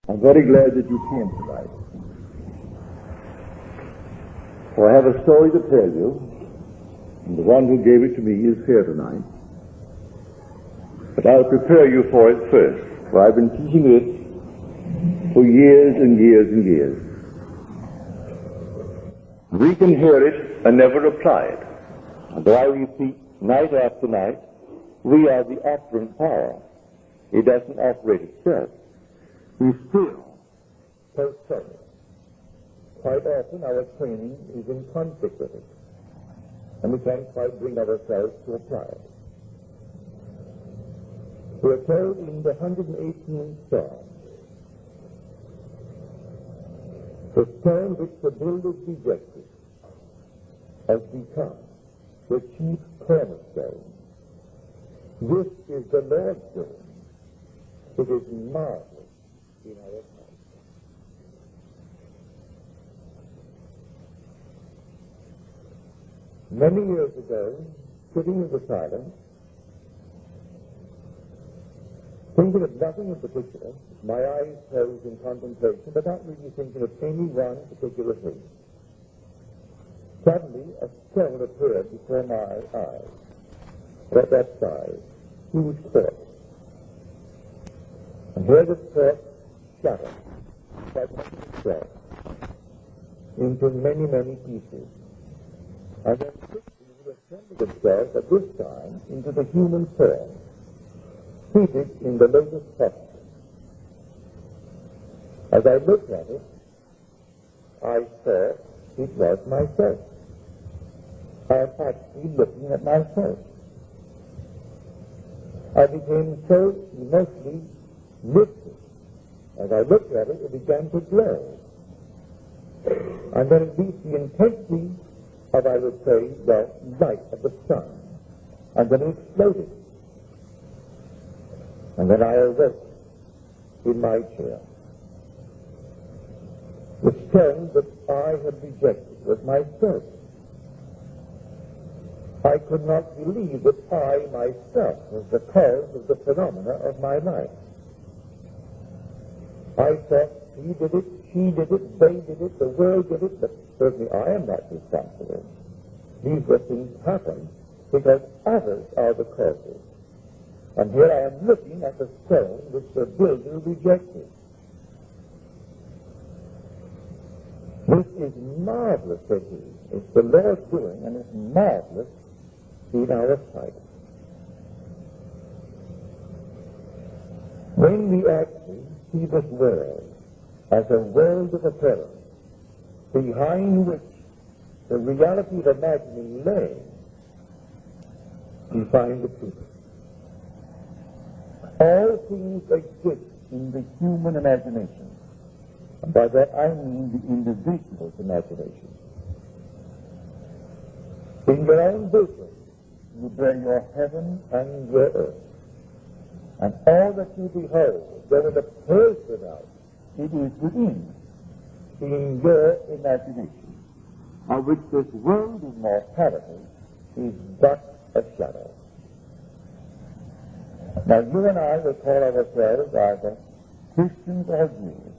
I'm very glad that you came tonight. For I have a story to tell you, and the one who gave it to me is here tonight. But I'll prepare you for it first, for I've been teaching it for years and years and years. We can hear it and never apply it. And though I repeat night after night, we are the operant power. It doesn't operate itself. We still postpone it. Quite often our training is in conflict with it, and we can't quite bring ourselves to apply it. We are told in the 118th Psalm, the stone which the builders rejected has become the chief cornerstone. This is the Lord's doing. It is marvelous in our sight. Many years ago, sitting in the silence, thinking of nothing in particular, my eyes closed in contemplation, but not really thinking of any one particular thing. Suddenly, a stone appeared before my eyes, at that size, huge quartz. And here the quartz shattered, fragmented itself into many, many pieces. And then quickly reassembled itself at this time into the human form, seated in the lotus posture. As I looked at it, I thought it was myself. I am actually looking at myself. I became so emotionally lifted. As I looked at it, it began to glow. And then it reached the intensity of, I would say, the light of the sun. And then it exploded. And then I awoke in my chair. The stone that I had rejected was myself. I could not believe that I myself was the cause of the phenomena of my life. I thought he did it, she did it, they did it, the world did it, but certainly I am not responsible. These were things happen because others are the causes. And here I am looking at the stone which the builder rejected. This is marvelous, said he. It's the Lord's doing, and it's marvelous in our sight. When we actually see this world as a world of appearance, behind which the reality of imagining lay, we find the truth. All things exist in the human imagination. And by that I mean the individual's imagination. In your own bosom, you bear your heaven and your earth. And all that you behold, though it appears without, it is within, in your imagination, of which this world of mortality is but a shadow. Now, you and I will call ourselves either Christians or Jews.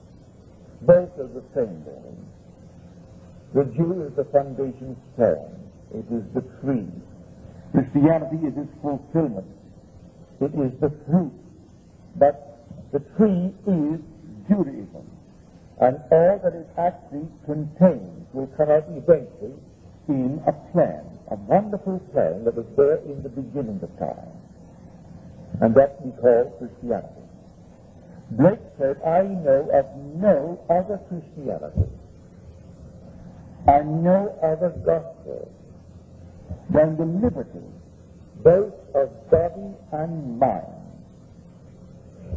Both are the same thing. The Jew is the foundation stone. It is the tree. Christianity is its fulfillment. It is the fruit. But the tree is Judaism. And all that it actually contains will come out eventually in a plan, a wonderful plan that was there in the beginning of time. And that we call Christianity. Blake said, I know of no other Christianity and no other gospel than the liberty, both of body and mind,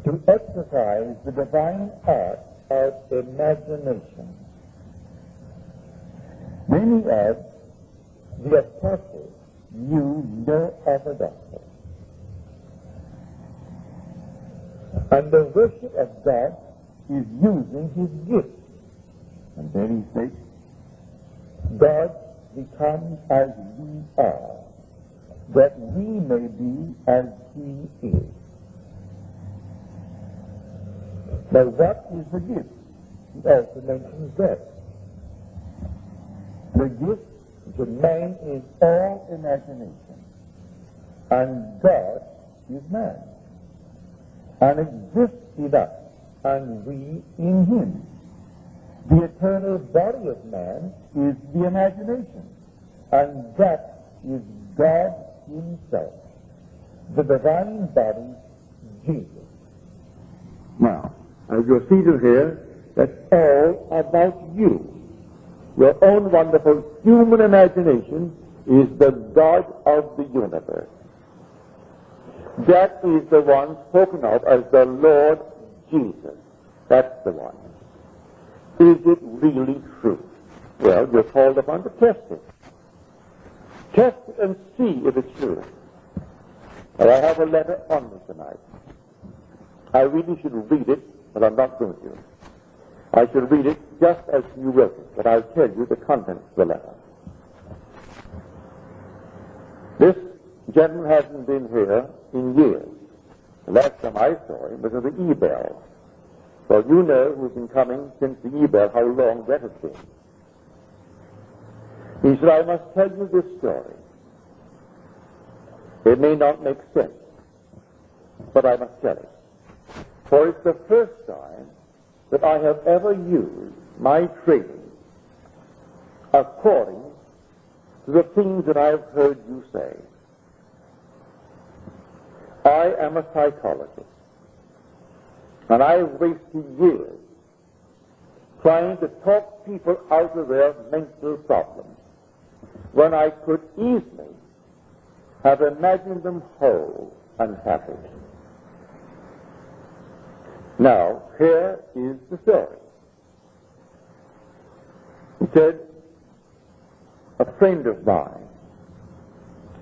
to exercise the divine art of imagination. Then he adds, the apostles knew no other gospel. And the worship of God is using his gifts. And then he says, God becomes as we are, that we may be as he is. But what is the gift? He also mentions that. The gift to man is all imagination, and God is man, and exists in us, and we in him. The eternal body of man is the imagination, and that is God himself. The divine body, Jesus. Now, as you're seated here, that's all about you. Your own wonderful human imagination is the God of the universe. That is the one spoken of as the Lord Jesus. That's the one. Is it really true? Well, you're called upon to test it. Test it and see if it's true. Now, I have a letter on me tonight. I really should read it, but I'm not going to. I should read it just as you wrote it, but I'll tell you the contents of the letter. This gentleman hasn't been here in years. The last time I saw him was at the E-Bell. So you know who's been coming since the E-Bell, how long that has been. He said, I must tell you this story. It may not make sense, but I must tell it. For it's the first time that I have ever used my training according to the things that I have heard you say. I am a psychologist, and I have wasted years trying to talk people out of their mental problems when I could easily have imagined them whole and happy. Now, here is the story. He said, a friend of mine,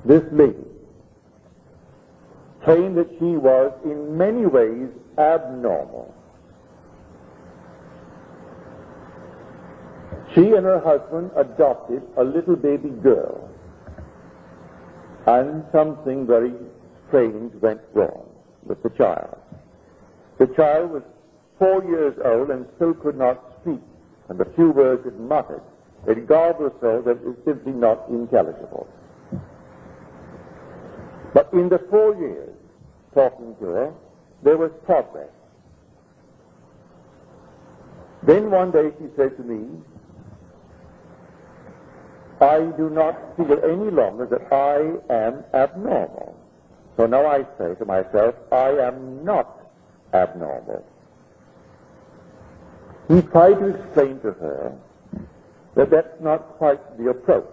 this lady, claimed that she was in many ways abnormal. She and her husband adopted a little baby girl, and something very strange went wrong with the child. The child was 4 years old and still could not speak, and the few words it muttered, it garbled so that it was simply not intelligible. But in the 4 years talking to her, there was progress. Then one day she said to me, I do not feel any longer that I am abnormal. So now I say to myself, I am not abnormal. He tried to explain to her that that's not quite the approach.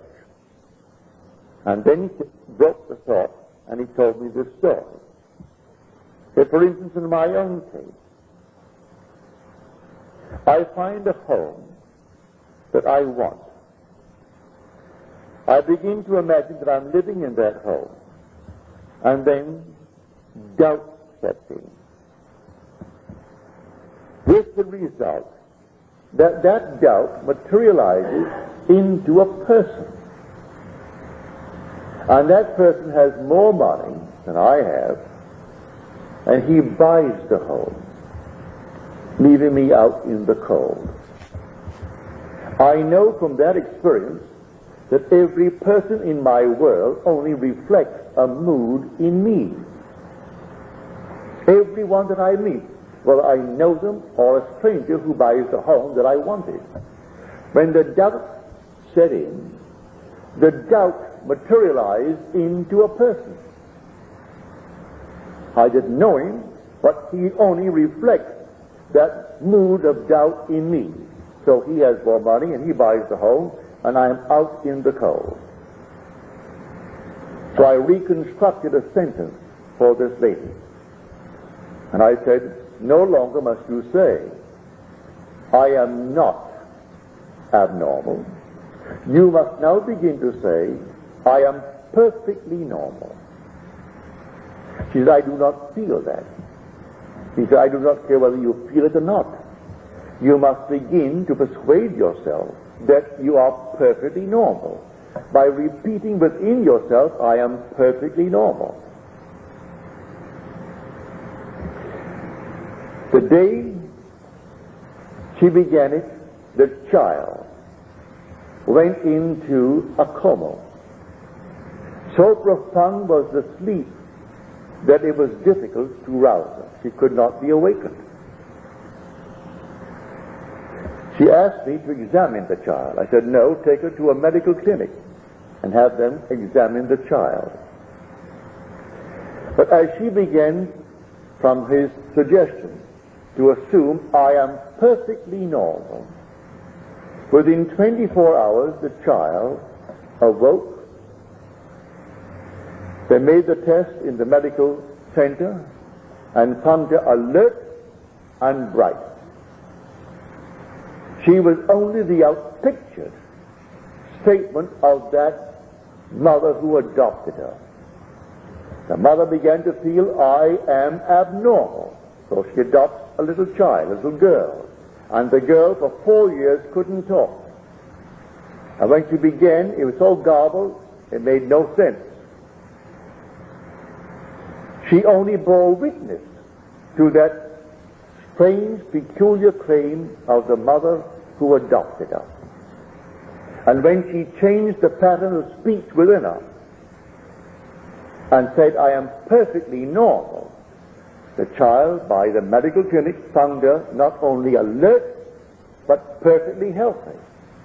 And then he broke the thought and he told me this story. That, for instance, in my own case, I find a home that I want. I begin to imagine that I'm living in that home, and then doubt sets in. With the result that that doubt materializes into a person. And that person has more money than I have, and he buys the home, leaving me out in the cold. I know from that experience that every person in my world only reflects a mood in me. Everyone that I meet, whether I know them or a stranger who buys the home that I wanted. When the doubt set in, the doubt materialized into a person. I didn't know him, but he only reflects that mood of doubt in me. So he has more money and he buys the home, and I am out in the cold. So I reconstructed a sentence for this lady. And I said, no longer must you say, I am not abnormal. You must now begin to say, I am perfectly normal. She said, I do not feel that. He said, I do not care whether you feel it or not. You must begin to persuade yourself that you are perfectly normal by repeating within yourself, I am perfectly normal. The day she began it, the child went into a coma. So profound was the sleep that it was difficult to rouse her. She could not be awakened. She asked me to examine the child. I said, no, take her to a medical clinic and have them examine the child. But as she began, from his suggestion, to assume I am perfectly normal, within 24 hours the child awoke. They made the test in the medical center and found her alert and bright. She was only the outpictured statement of that mother who adopted her. The mother began to feel, I am abnormal. So she adopts a little child, a little girl. And the girl for 4 years couldn't talk. And when she began, it was so garbled, it made no sense. She only bore witness to that strange, peculiar claim of the mother who adopted her. And when she changed the pattern of speech within her and said, I am perfectly normal, the child, by the medical clinic, found her not only alert, but perfectly healthy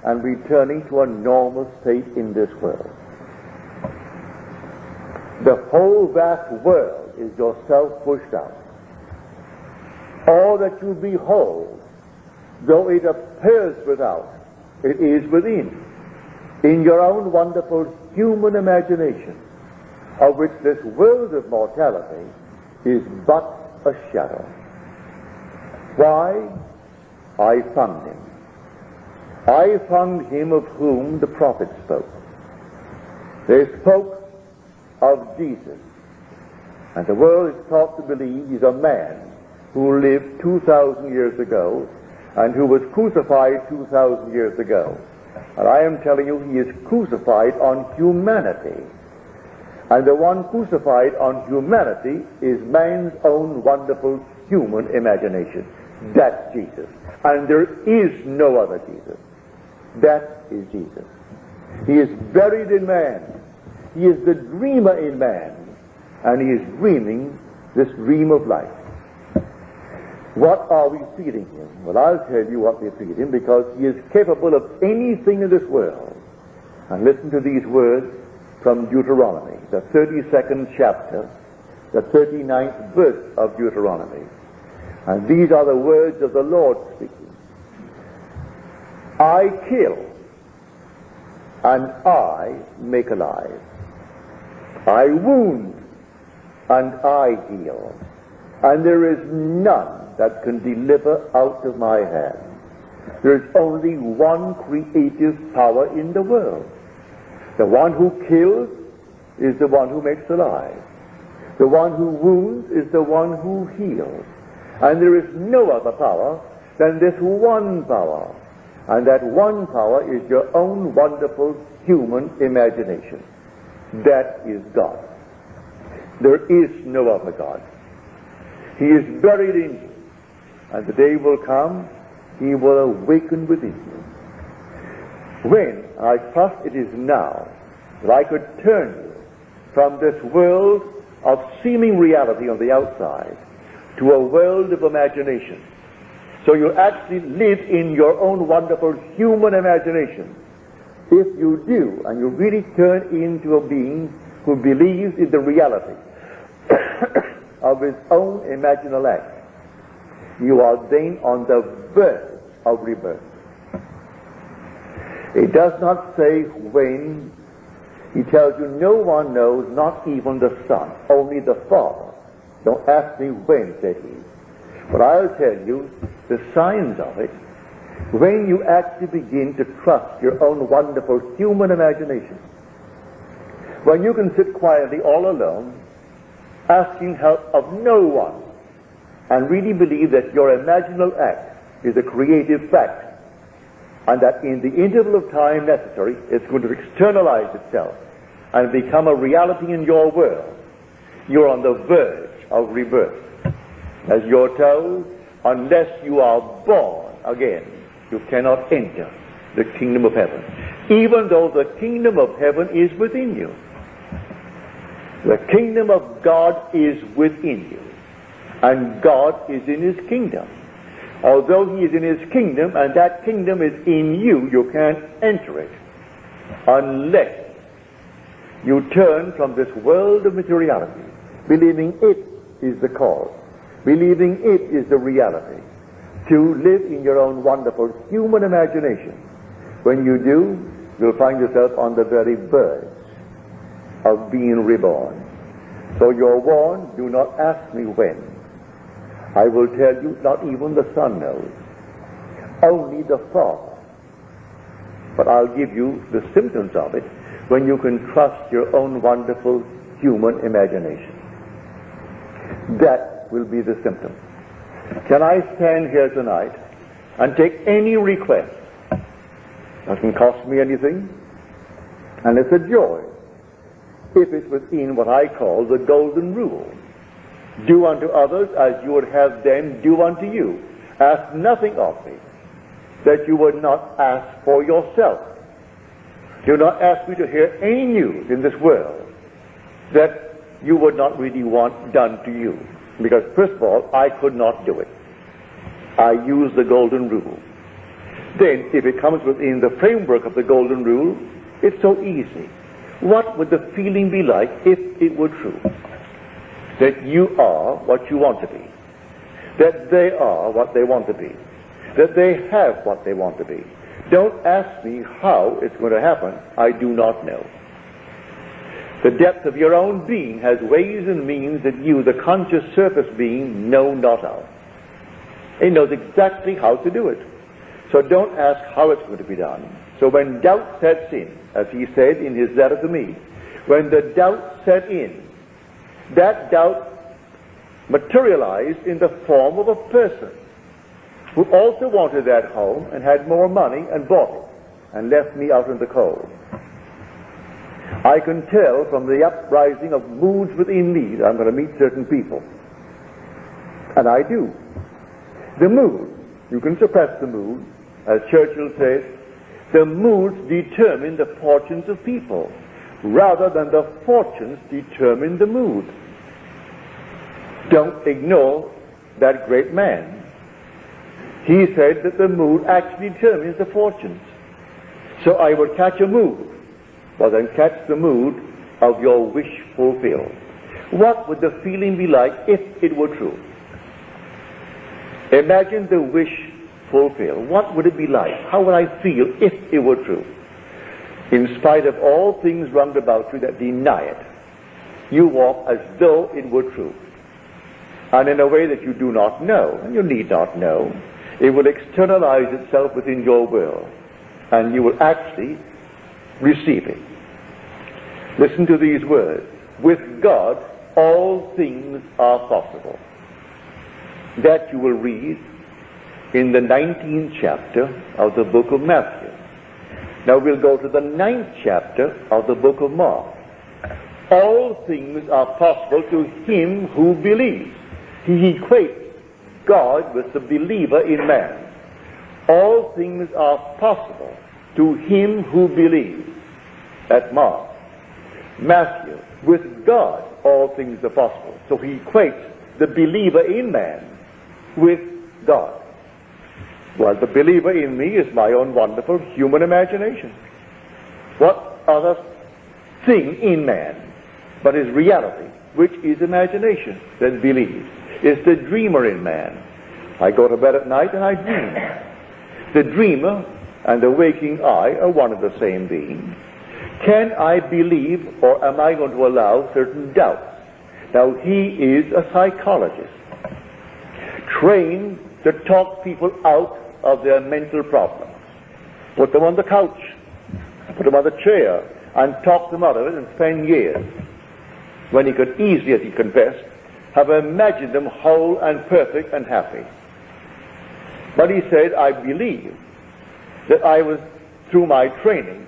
and returning to a normal state in this world. The whole vast world is yourself pushed out. All that you behold, though it appears without, it is within, in your own wonderful human imagination, of which this world of mortality is but a shadow. Why? I found him. I found him of whom the prophets spoke. They spoke of Jesus. And the world is taught to believe he's a man who lived 2,000 years ago and who was crucified 2,000 years ago. And I am telling you, he is crucified on humanity. And the one crucified on humanity is man's own wonderful human imagination. That's Jesus. And there is no other Jesus. That is Jesus. He is buried in man. He is the dreamer in man. And he is dreaming this dream of life. What are we feeding him? Well, I'll tell you what we feed him, because he is capable of anything in this world. And listen to these words from Deuteronomy, the 32nd chapter, the 39th verse of Deuteronomy. And these are the words of the Lord speaking. I kill, and I make alive. I wound, and I heal. And there is none that can deliver out of my hand. There is only one creative power in the world. The one who kills is the one who makes alive. The one who wounds is the one who heals. And there is no other power than this one power. And that one power is your own wonderful human imagination. That is God. There is no other God. He is buried in you. And the day will come, he will awaken within you. When, I trust it is now, that I could turn you from this world of seeming reality on the outside to a world of imagination. So you actually live in your own wonderful human imagination. If you do, and you really turn into a being who believes in the reality of his own imaginal act, you are then on the verge of rebirth. It does not say when. He tells you no one knows, not even the Son, only the Father. Don't ask me when, said he. But I'll tell you the signs of it when you actually begin to trust your own wonderful human imagination. When you can sit quietly all alone, asking help of no one, and really believe that your imaginal act is a creative fact, and that in the interval of time necessary it's going to externalize itself and become a reality in your world, you're on the verge of rebirth. As you're told, unless you are born again, you cannot enter the kingdom of heaven, even though the kingdom of heaven is within you. The kingdom of God is within you, and God is in his kingdom. Although he is in his kingdom, and that kingdom is in you, you can't enter it unless you turn from this world of materiality, believing it is the cause, believing it is the reality, to live in your own wonderful human imagination. When you do, you'll find yourself on the very verge of being reborn. So you're warned, do not ask me when. I will tell you, not even the Son knows, only the Father. But I'll give you the symptoms of it when you can trust your own wonderful human imagination. That will be the symptom. Can I stand here tonight and take any request? Doesn't cost me anything, and it's a joy if it's within what I call the golden rule. Do unto others as you would have them do unto you. Ask nothing of me that you would not ask for yourself. Do not ask me to hear any news in this world that you would not really want done to you. Because first of all, I could not do it. I use the golden rule. Then, if it comes within the framework of the golden rule, it's so easy. What would the feeling be like if it were true? That you are what you want to be. That they are what they want to be. That they have what they want to be. Don't ask me how it's going to happen. I do not know. The depth of your own being has ways and means that you, the conscious surface being, know not of. It knows exactly how to do it. So don't ask how it's going to be done. So when doubt sets in, as he said in his letter to me, when the doubt set in, that doubt materialized in the form of a person who also wanted that home and had more money and bought it and left me out in the cold. I can tell from the uprising of moods within me that I'm going to meet certain people. And I do. The mood, you can suppress the mood. As Churchill says, the moods determine the fortunes of people rather than the fortunes determine the mood. Don't ignore that great man. He said that the mood actually determines the fortunes. So I would catch a mood. Well, then catch the mood of your wish fulfilled. What would the feeling be like if it were true? Imagine the wish fulfilled. What would it be like? How would I feel if it were true? In spite of all things round about you that deny it, you walk as though it were true. And in a way that you do not know, and you need not know, it will externalize itself within your will, and you will actually receive it. Listen to these words. With God, all things are possible. That you will read in the 19th chapter of the book of Matthew. Now we'll go to the 9th chapter of the book of Mark. All things are possible to him who believes. He equates God with the believer in man. All things are possible to him who believes. That's Mark. Matthew, with God all things are possible. So he equates the believer in man with God. Well, the believer in me is my own wonderful human imagination. What other thing in man but his reality, which is imagination, that believes? It's the dreamer in man. I go to bed at night and I dream. The dreamer and the waking I are one and the same being. Can I believe, or am I going to allow certain doubts? Now, he is a psychologist, trained to talk people out of their mental problems. Put them on the couch, put them on the chair, and talk them out of it and spend years, when he could easily, as he confessed, have imagined them whole and perfect and happy. But he said, I believe that I was, through my training,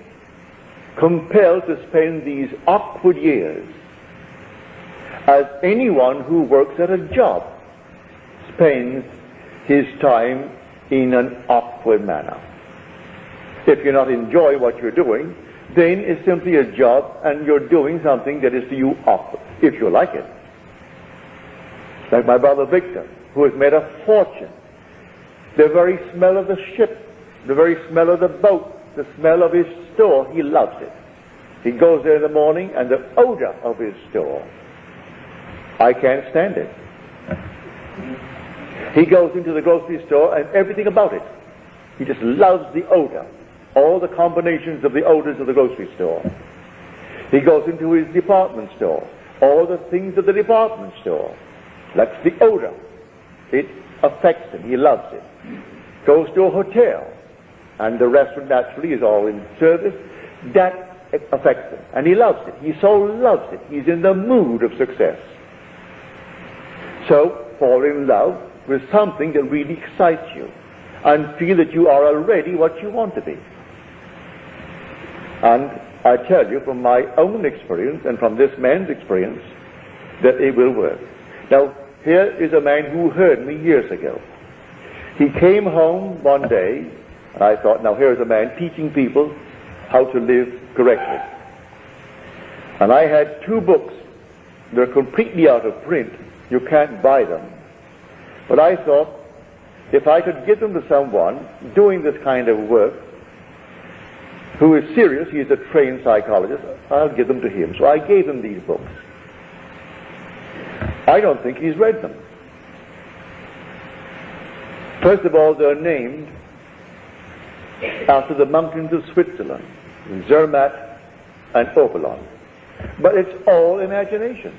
compelled to spend these awkward years as anyone who works at a job spends his time in an awkward manner. If you're not enjoying what you're doing, then it's simply a job and you're doing something that is to you awkward, if you like it. Like my brother Victor, who has made a fortune. The very smell of the ship, the very smell of the boat, the smell of his store, he loves it. He goes there in the morning and the odor of his store, I can't stand it. He goes into the grocery store and everything about it. He just loves the odor, all the combinations of the odors of the grocery store. He goes into his department store, all the things of the department store. That's the odor. It affects him. He loves it. Goes to a hotel, and the restaurant naturally is all in service. That affects him, and he loves it. He so loves it. He's in the mood of success. So, fall in love with something that really excites you, and feel that you are already what you want to be. And I tell you from my own experience and from this man's experience that it will work. Now, here is a man who heard me years ago. He came home one day, and I thought, now here's a man teaching people how to live correctly. And I had 2 books. They're completely out of print. You can't buy them. But I thought, if I could give them to someone doing this kind of work, who is serious, he's a trained psychologist, I'll give them to him. So I gave him these books. I don't think he's read them. First of all, they're named after the mountains of Switzerland, Zermatt and Oberland. But it's all imagination.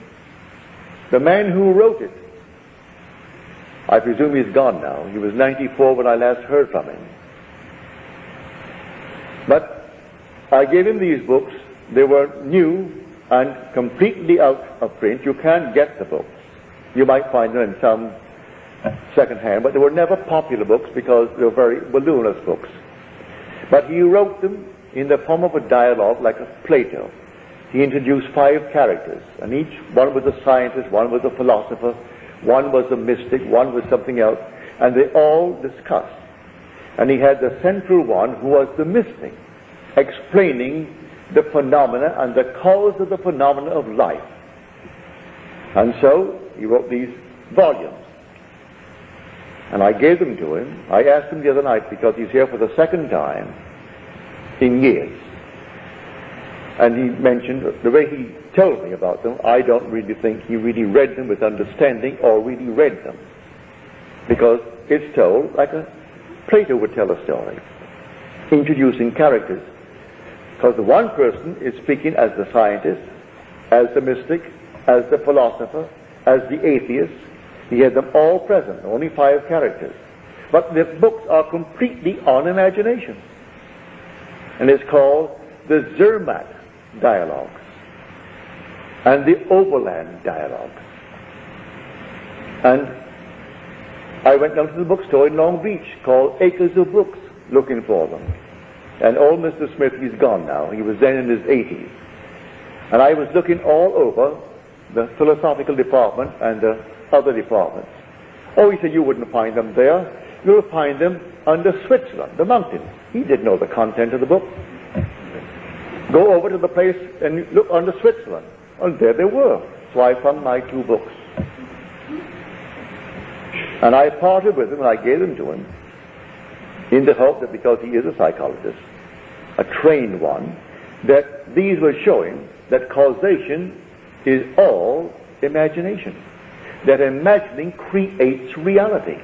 The man who wrote it, I presume he's gone now. He was 94 when I last heard from him. But I gave him these books. They were new and completely out of print. You can't get the books. You might find them in some second-hand, but they were never popular books because they were very voluminous books. But he wrote them in the form of a dialogue like a Plato. He introduced 5 characters, and each one was a scientist, one was a philosopher, one was a mystic, one was something else, and they all discussed. And he had the central one who was the mystic, explaining the phenomena and the cause of the phenomena of life. And so he wrote these volumes. And I gave them to him. I asked him the other night, because he's here for the second time in years. And he mentioned, the way he told me about them, I don't really think he really read them with understanding or really read them. Because it's told like a Plato would tell a story, introducing characters. Because the one person is speaking as the scientist, as the mystic, as the philosopher, as the atheist. He had them all present, only 5 characters. But the books are completely on imagination. And it's called the Zermatt Dialogues and the Oberland Dialogues. And I went down to the bookstore in Long Beach called Acres of Books looking for them. And old Mr. Smith, he's gone now. He was then in his 80s. And I was looking all over the philosophical department and the other departments. Oh, he said, you wouldn't find them there. You'll find them under Switzerland, the mountains. He didn't know the content of the book. Go over to the place and look under Switzerland. And there they were. So I found my 2 books. And I parted with him and I gave them to him in the hope that because he is a psychologist, a trained one, that these were showing that causation is all imagination. That imagining creates reality.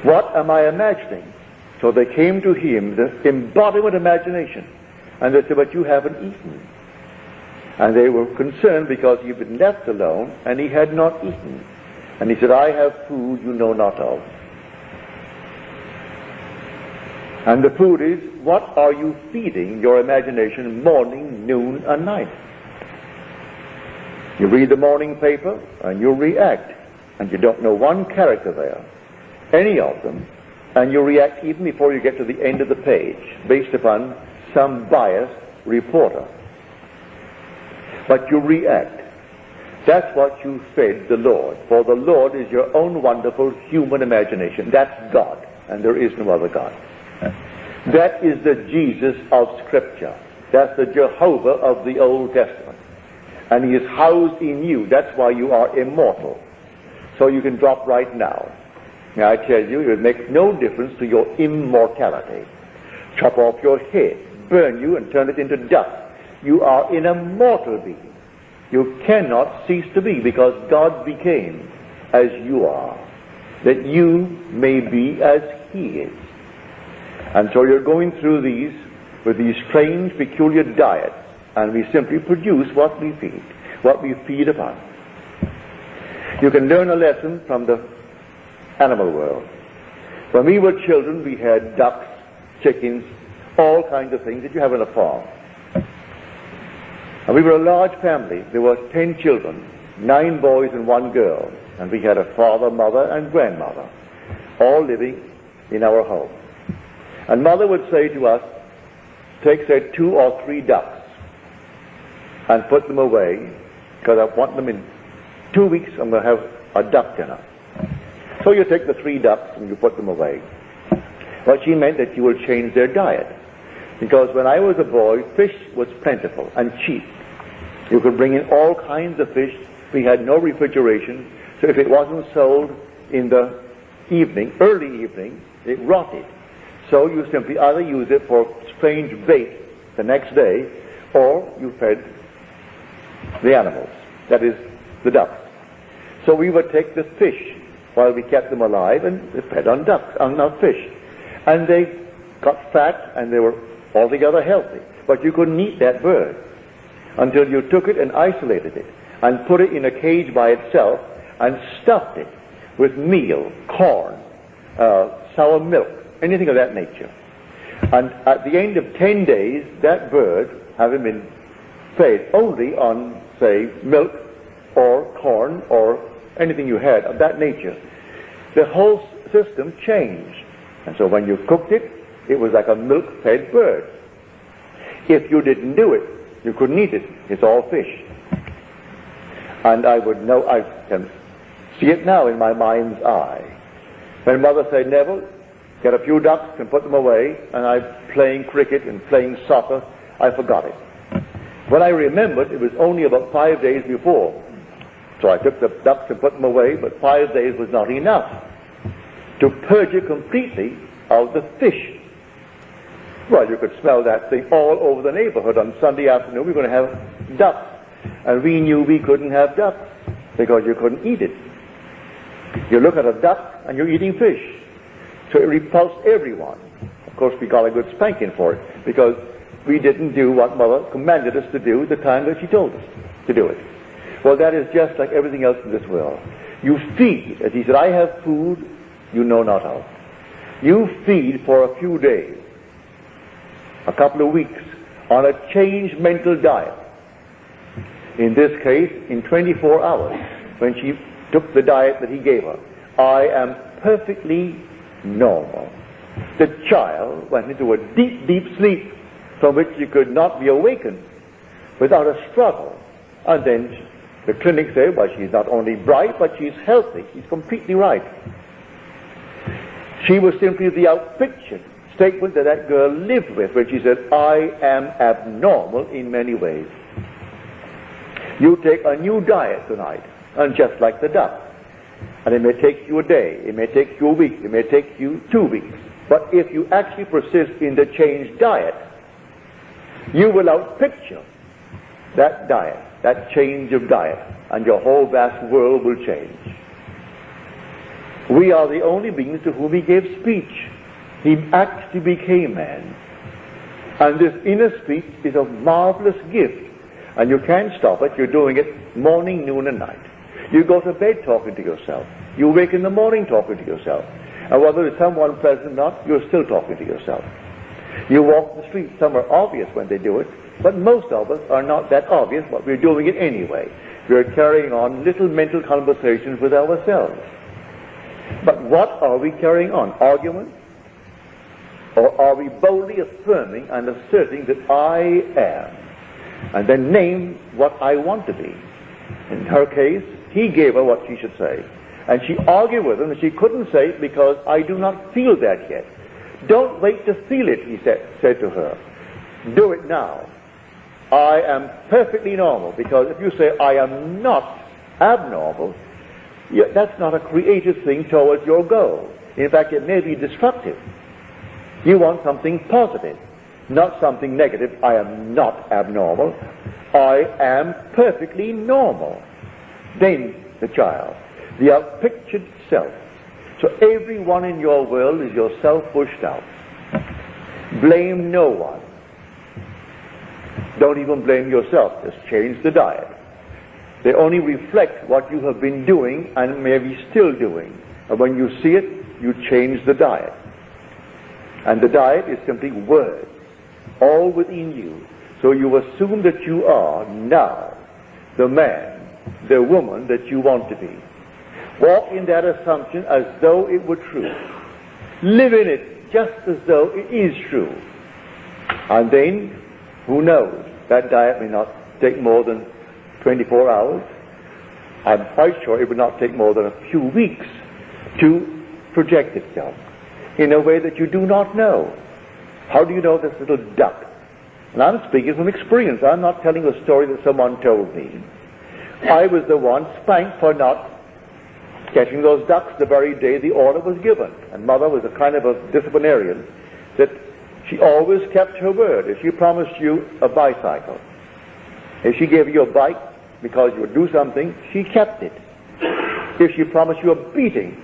What am I imagining? So they came to him, the embodiment imagination, and they said, but you haven't eaten. And they were concerned because he'd been left alone and he had not eaten. And he said, I have food you know not of. And the food is, what are you feeding your imagination morning, noon, and night? You read the morning paper and you react, and you don't know one character there, any of them, and you react even before you get to the end of the page, based upon some biased reporter. But you react. That's what you fed the Lord. For the Lord is your own wonderful human imagination. That's God. and there is no other God. That is the Jesus of Scripture. That's the Jehovah of the Old Testament. And he is housed in you. That's why you are immortal. So you can drop right now. Now I tell you, it will make no difference to your immortality. Chop off your head, burn you, and turn it into dust. You are an immortal being. You cannot cease to be, because God became as you are, that you may be as he is. And so you're going through these with these strange, peculiar diets, and we simply produce what we feed upon. You can learn a lesson from the animal world. When we were children, we had ducks, chickens, all kinds of things that you have in a farm. And we were a large family. There were 10 children, 9 boys and 1 girl. And we had a father, mother, and grandmother, all living in our home. And mother would say to us, take, say, 2 or 3 ducks and put them away, because I want them in 2 weeks. I'm going to have a duck dinner. So you take the 3 ducks and you put them away. Well, she meant that you will change their diet. Because when I was a boy, fish was plentiful and cheap. You could bring in all kinds of fish. We had no refrigeration, so if it wasn't sold in the evening, early evening, it rotted. So you simply either use it for strange bait the next day, or you fed the animals, that is, the ducks. So we would take the fish while we kept them alive and they fed on ducks, on fish. And they got fat and they were altogether healthy. But you couldn't eat that bird until you took it and isolated it and put it in a cage by itself and stuffed it with meal, corn, sour milk, anything of that nature. And at the end of 10 days, that bird, having been fed only on, say, milk or corn or anything you had of that nature, the whole system changed. And so when you cooked it, it was like a milk-fed bird. If you didn't do it, you couldn't eat it. It's all fish. And I would know, I can see it now in my mind's eye. When mother said, Neville, get a few ducks and put them away, and I'm playing cricket and playing soccer, I forgot it. When I remembered, it was only about 5 days before. So I took the ducks and put them away, but 5 days was not enough to purge it completely of the fish. Well, you could smell that thing all over the neighborhood. On Sunday afternoon, we were going to have ducks. And we knew we couldn't have ducks because you couldn't eat it. You look at a duck and you're eating fish. So it repulsed everyone. Of course, we got a good spanking for it because we didn't do what Mother commanded us to do the time that she told us to do it. Well, that is just like everything else in this world. You feed, as he said, I have food you know not of. You feed for a few days, a couple of weeks, on a changed mental diet. In this case, in 24 hours, when she took the diet that he gave her, I am perfectly normal. The child went into a deep, deep sleep from which she could not be awakened without a struggle. And then the clinic said, well, she's not only bright, but she's healthy. She's completely right. She was simply the outfiction statement that that girl lived with when she said, I am abnormal in many ways. You take a new diet tonight, and just like the duck, and it may take you a day, it may take you a week, it may take you 2 weeks, but if you actually persist in the changed diet, you will outpicture that diet, that change of diet, and your whole vast world will change. We are the only beings to whom he gave speech. He actually became man. And this inner speech is a marvelous gift. And you can't stop it. You're doing it morning, noon, and night. You go to bed talking to yourself. You wake in the morning talking to yourself. And whether there's someone present or not, you're still talking to yourself. You walk the street. Some are obvious when they do it, but most of us are not that obvious, but we're doing it anyway. We're carrying on little mental conversations with ourselves. But what are we carrying on? Arguments? Or are we boldly affirming and asserting that I am? And then name what I want to be. In her case, he gave her what she should say. And she argued with him, and she couldn't say it because I do not feel that yet. Don't wait to feel it, he said to her. Do it now. I am perfectly normal, because if you say I am not abnormal, that's not a creative thing towards your goal. In fact, it may be destructive. You want something positive, not something negative. I am not abnormal. I am perfectly normal. Then the child, the outpictured self. So everyone in your world is yourself pushed out. Blame no one. Don't even blame yourself. Just change the diet. They only reflect what you have been doing and maybe still doing. And when you see it, you change the diet. And the diet is simply words, all within you. So you assume that you are now the man, the woman that you want to be. Walk in that assumption as though it were true. Live in it just as though it is true. And then, who knows, that diet may not take more than 24 hours. I'm quite sure it would not take more than a few weeks to project itself in a way that you do not know. How do you know this little duck? And I'm speaking from experience. I'm not telling a story that someone told me. I was the one spanked for not catching those ducks the very day the order was given. And Mother was a kind of a disciplinarian that she always kept her word. If she promised you a bicycle, if she gave you a bike because you would do something, she kept it. If she promised you a beating,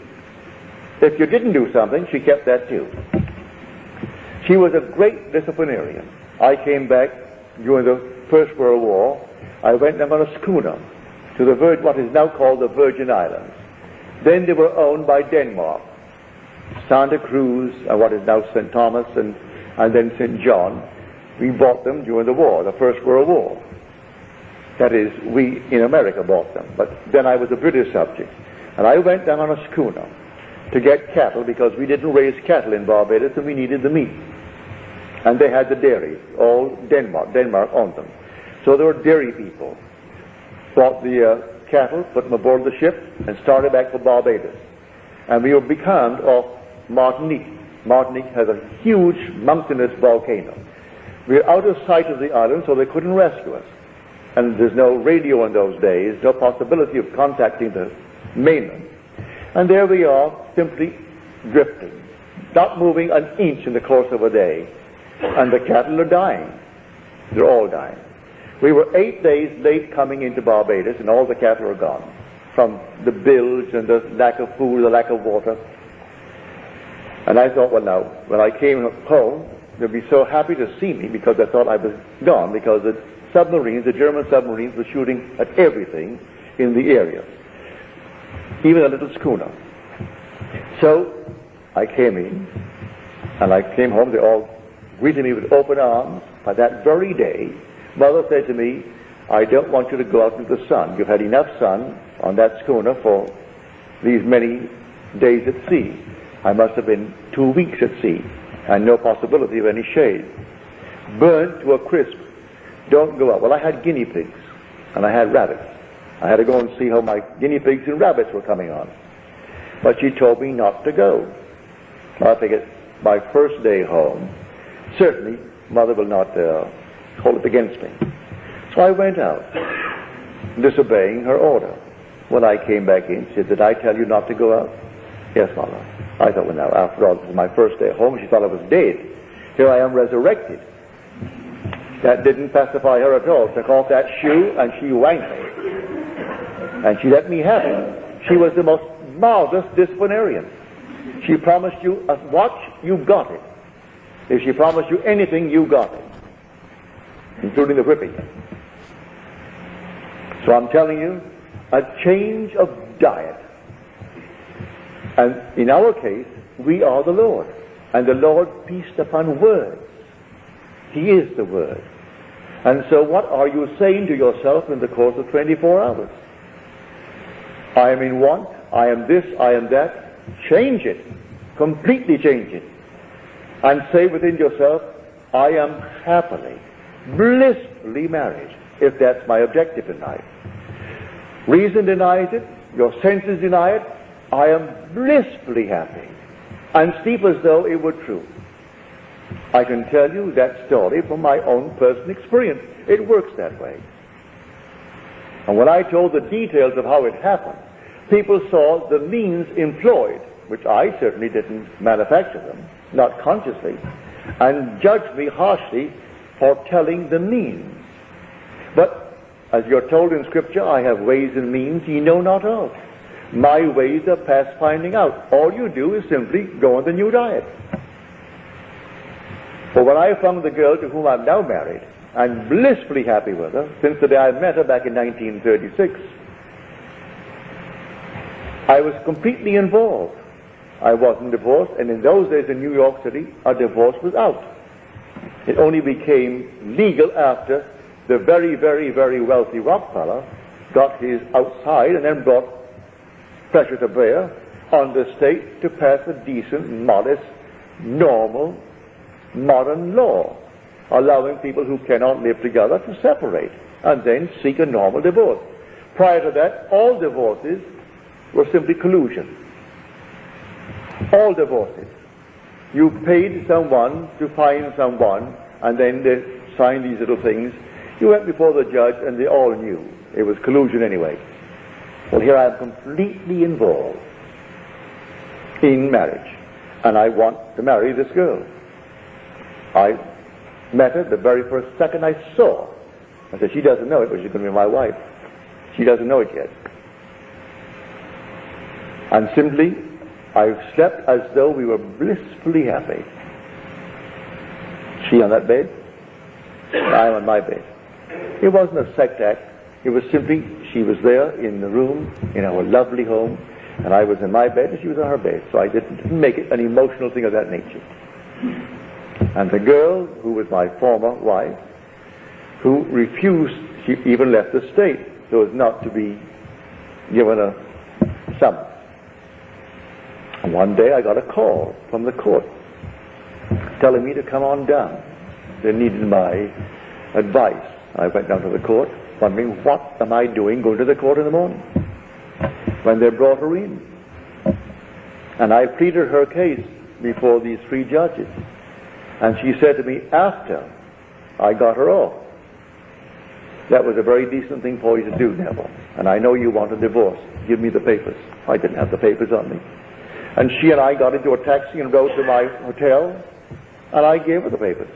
if you didn't do something, she kept that too. She was a great disciplinarian. I came back during the First World War. I went down on a schooner to the what is now called the Virgin Islands. Then they were owned by Denmark. Santa Cruz, and what is now St. Thomas, and then St. John. We bought them during the war, the First World War. That is, we in America bought them. But then I was a British subject. And I went down on a schooner to get cattle because we didn't raise cattle in Barbados and we needed the meat. And they had the dairy, all Denmark. Denmark owned them. So there were dairy people. Bought the cattle, put them aboard the ship, and started back for Barbados. And we were becalmed off Martinique. Martinique has a huge mountainous volcano. We were out of sight of the island, so they couldn't rescue us. And there's no radio in those days, no possibility of contacting the mainland. And there we are, simply drifting, not moving an inch in the course of a day. And the cattle are dying. They're all dying. We were 8 days late coming into Barbados, and all the cattle are gone, from the bilge and the lack of food, the lack of water. And I thought, well, now, when I came home, they'd be so happy to see me because I thought I was gone, because the submarines, the German submarines, were shooting at everything in the area, even a little schooner. So I came in, and I came home. They all greeted me with open arms. By that very day, Mother said to me, I don't want you to go out into the sun. You've had enough sun on that schooner for these many days at sea. I must have been 2 weeks at sea, and no possibility of any shade. Burned to a crisp. Don't go out. Well, I had guinea pigs, and I had rabbits. I had to go and see how my guinea pigs and rabbits were coming on. But she told me not to go. I figured my first day home, certainly Mother will not hold it against me. So I went out, disobeying her order. When I came back in, she said, did I tell you not to go out? Yes, Mother. I thought, well, now, after all, this was my first day home. She thought I was dead. Here I am resurrected. That didn't pacify her at all. Took off that shoe, and she wanked me. And she let me have it. She was the most marvelous disciplinarian. She promised you a watch, you got it. If she promised you anything, you got it, including the whipping. So I'm telling you, a change of diet. And in our case, we are the Lord. And the Lord feasts upon words. He is the Word. And so what are you saying to yourself in the course of 24 hours? I am in want, I am this, I am that. Change it. Completely change it. And say within yourself, I am happily, blissfully married, if that's my objective in life. Reason denies it, your senses deny it, I am blissfully happy, and sleep as though it were true. I can tell you that story from my own personal experience. It works that way. And when I told the details of how it happened, people saw the means employed, which I certainly didn't manufacture them, not consciously, and judged me harshly for telling the means. But, as you're told in Scripture, I have ways and means ye know not of. My ways are past finding out. All you do is simply go on the new diet. But when I found the girl to whom I'm now married, and blissfully happy with her, since the day I met her back in 1936, I was completely involved. I wasn't divorced, and in those days in New York City, a divorce was out. It only became legal after the very, very, very wealthy Rockefeller got his outside and then brought pressure to bear on the state to pass a decent, modest, normal, modern law, allowing people who cannot live together to separate and then seek a normal divorce. Prior to that, all divorces were simply collusion. All divorces. You paid someone to find someone, and then they signed these little things. You went before the judge, and they all knew it was collusion anyway. Well, here I am completely involved in marriage, and I want to marry this girl. I met her the very first second I saw her. I said, she doesn't know it, but she's going to be my wife. She doesn't know it yet. And simply, I slept as though we were blissfully happy. She on that bed, I on my bed. It wasn't a sex act. It was simply, she was there in the room, in our lovely home, and I was in my bed and she was on her bed. So I didn't make it an emotional thing of that nature. And the girl, who was my former wife, who refused, she even left the state so as not to be given a summons. And one day I got a call from the court telling me to come on down. They needed my advice. I went down to the court wondering, what am I doing going to the court in the morning? When they brought her in. And I pleaded her case before these three judges. And she said to me, after I got her off, that was a very decent thing for you to do, Neville. And I know you want a divorce. Give me the papers. I didn't have the papers on me. And she and I got into a taxi and rode to my hotel, and I gave her the papers.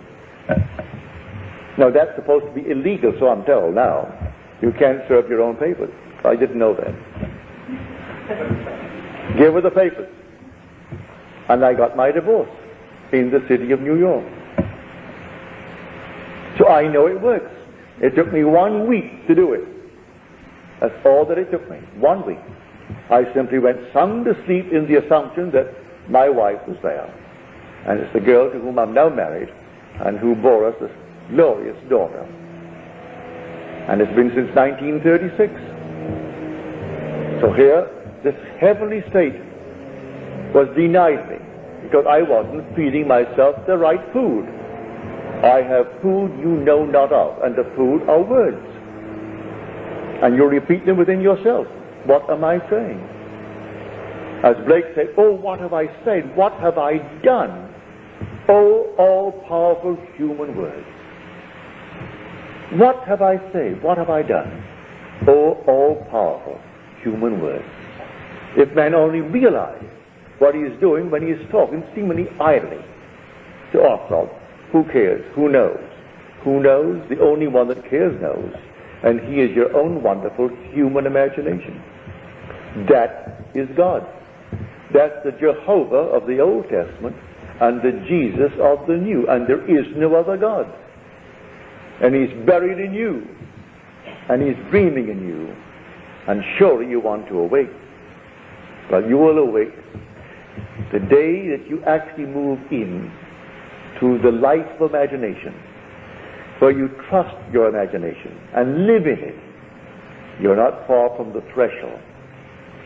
Now, that's supposed to be illegal, so I'm told now. You can't serve your own papers. I didn't know that. Gave her the papers. And I got my divorce in the city of New York. So I know it works. It took me 1 week to do it. That's all that it took me. 1 week. I simply went sound asleep in the assumption that my wife was there. And it's the girl to whom I'm now married and who bore us this glorious daughter. And it's been since 1936. So here, this heavenly state was denied me because I wasn't feeding myself the right food. I have food you know not of, and the food are words. And you repeat them within yourself. What am I saying? As Blake said, oh, what have I said? What have I done? Oh, all-powerful human words. What have I said? What have I done? Oh, all-powerful human words. If man only realized what he is doing when he is talking seemingly idly to ourselves, who cares? Who knows? Who knows? The only one that cares knows. And he is your own wonderful human imagination. That is God. That's the Jehovah of the Old Testament and the Jesus of the New. And there is no other God. And he's buried in you. And he's dreaming in you. And surely you want to awake. Well, you will awake the day that you actually move in to the life of imagination, where you trust your imagination and live in it. You're not far from the threshold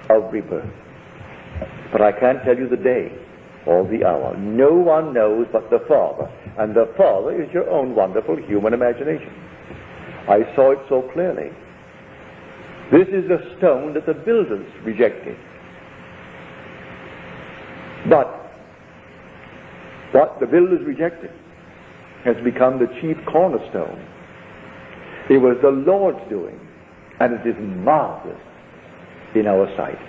of rebirth. But I can't tell you the day or the hour. No one knows but the Father, and the Father is your own wonderful human imagination. I saw it so clearly. This is the stone that the builders rejected. But what the builders rejected has become the chief cornerstone. It was the Lord's doing, and it is marvelous in our sight.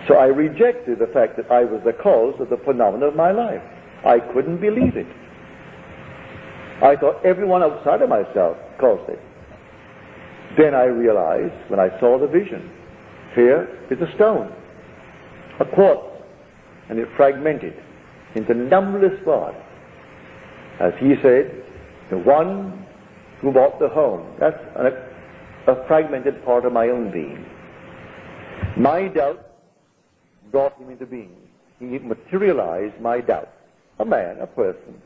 So I rejected the fact that I was the cause of the phenomena of my life. I couldn't believe it. I thought everyone outside of myself caused it. Then I realized, when I saw the vision, here is a stone, a quartz, and it fragmented into numberless parts. As he said, the one who bought the home, that's a fragmented part of my own being. My doubt brought him into being. He materialized my doubt. A man, a person.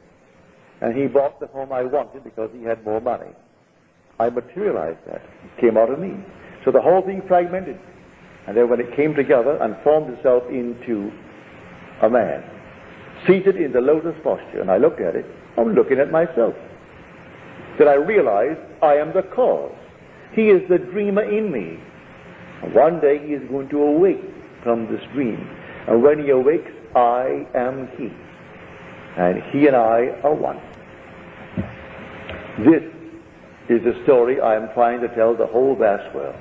And he bought the home I wanted because he had more money. I materialized that. It came out of me. So the whole thing fragmented. And then when it came together and formed itself into a man, seated in the lotus posture, and I looked at it, I'm looking at myself. Then I realized I am the cause. He is the dreamer in me. And one day he is going to awake from this dream. And when he awakes, I am he. And he and I are one. This is the story I am trying to tell the whole vast world.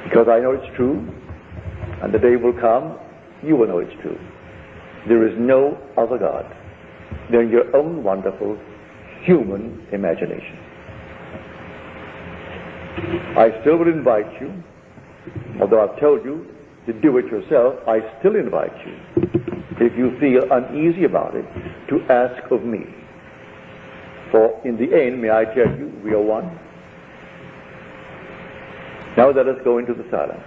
Because I know it's true, and the day will come, you will know it's true. There is no other God than your own wonderful human imagination. I still would invite you, although I've told you to do it yourself, I still invite you, if you feel uneasy about it, to ask of me. For in the end, may I tell you, we are one. Now let us go into the silence.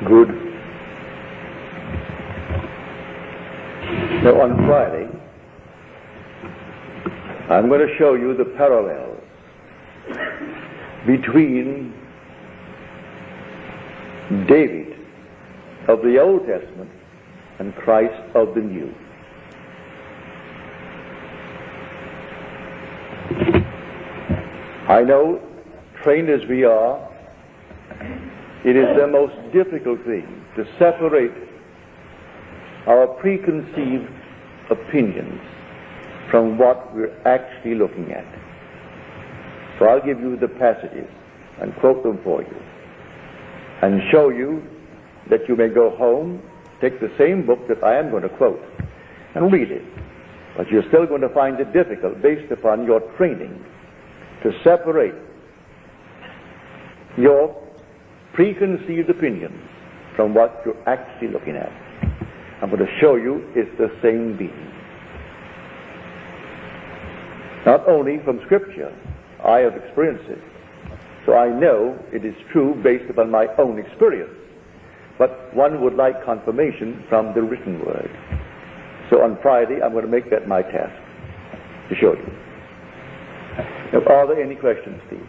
Good. Now on Friday, I'm going to show you the parallels between David of the Old Testament and Christ of the New. I know, trained as we are, it is the most difficult thing to separate our preconceived opinions from what we're actually looking at. So I'll give you the passages and quote them for you and show you that you may go home, take the same book that I am going to quote and read it. But you're still going to find it difficult based upon your training to separate your preconceived opinions from what you're actually looking at. I'm going to show you it's the same being. Not only from Scripture, I have experienced it, so I know it is true based upon my own experience, but one would like confirmation from the written word. So on Friday, I'm going to make that my task, to show you. Now, are there any questions, please?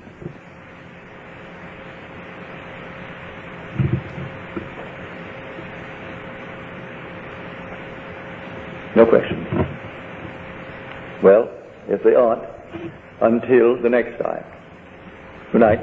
No questions. Well, if they aren't, until the next time. Good night.